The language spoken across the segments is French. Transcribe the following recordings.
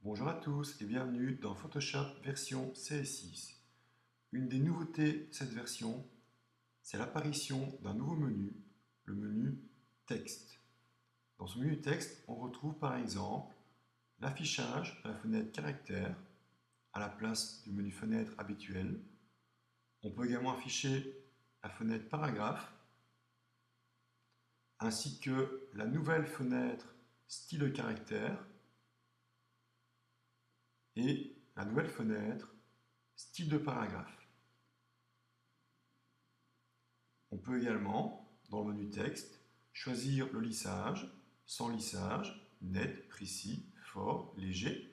Bonjour à tous et bienvenue dans Photoshop version CS6. Une des nouveautés de cette version, c'est l'apparition d'un nouveau menu, le menu Texte. Dans ce menu Texte, on retrouve par exemple l'affichage de la fenêtre Caractère à la place du menu Fenêtre habituel. On peut également afficher la fenêtre Paragraphe ainsi que la nouvelle fenêtre Style de caractère et la nouvelle fenêtre Style de paragraphe. On peut également, dans le menu Texte, choisir le lissage, sans lissage, net, précis, fort, léger.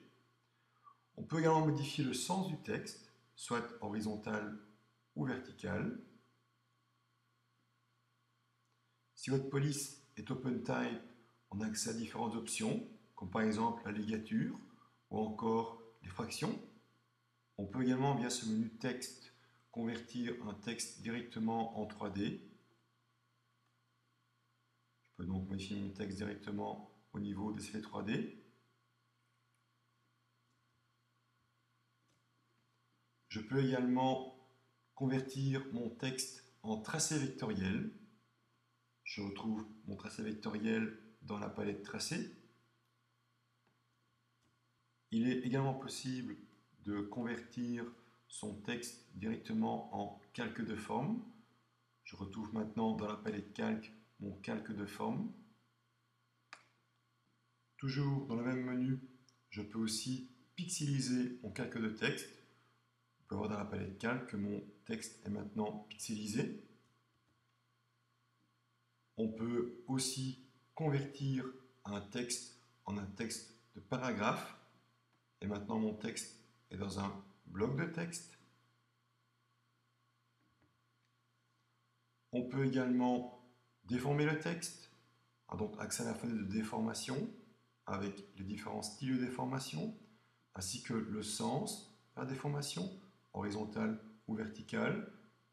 On peut également modifier le sens du texte, soit horizontal ou vertical. Si votre police est OpenType, on a accès à différentes options, comme par exemple la ligature ou encore les fractions. On peut également, via ce menu Texte, convertir un texte directement en 3D. Je peux donc modifier mon texte directement au niveau des effets 3D. Je peux également convertir mon texte en tracé vectoriel. Je retrouve mon tracé vectoriel dans la palette tracé. Il est également possible de convertir son texte directement en calque de forme. Je retrouve maintenant dans la palette calque mon calque de forme. Toujours dans le même menu, je peux aussi pixeliser mon calque de texte. On peut voir dans la palette calque que mon texte est maintenant pixelisé. On peut aussi convertir un texte en un texte de paragraphe. Et maintenant mon texte est dans un bloc de texte. On peut également déformer le texte. Donc accès à la fenêtre de déformation avec les différents styles de déformation, ainsi que le sens de la déformation, horizontale ou verticale,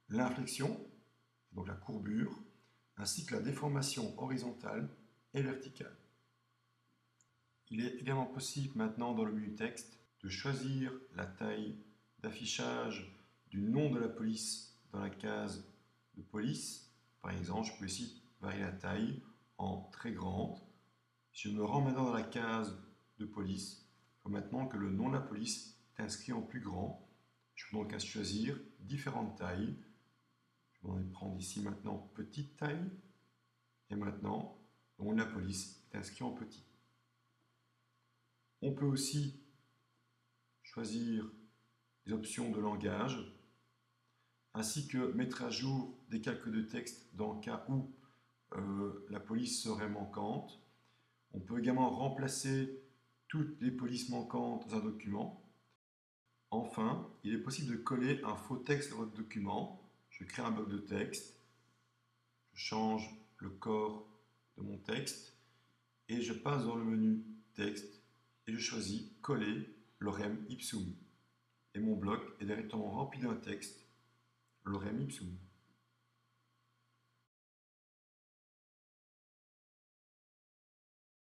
l'inflexion, donc la courbure, ainsi que la déformation horizontale et verticale. Il est également possible maintenant dans le menu texte de choisir la taille d'affichage du nom de la police dans la case de police. Par exemple, je peux ici varier la taille en très grande. Si je me rends maintenant dans la case de police, je vois maintenant que le nom de la police est inscrit en plus grand. Je peux donc choisir différentes tailles. Je vais prendre ici maintenant petite taille. Et maintenant, le nom de la police est inscrit en petit. On peut aussi choisir les options de langage, ainsi que mettre à jour des calques de texte dans le cas où la police serait manquante. On peut également remplacer toutes les polices manquantes dans un document. Enfin, il est possible de coller un faux texte dans votre document. Je crée un bloc de texte, je change le corps de mon texte et je passe dans le menu texte et je choisis coller lorem ipsum. Et mon bloc est directement rempli d'un texte lorem ipsum.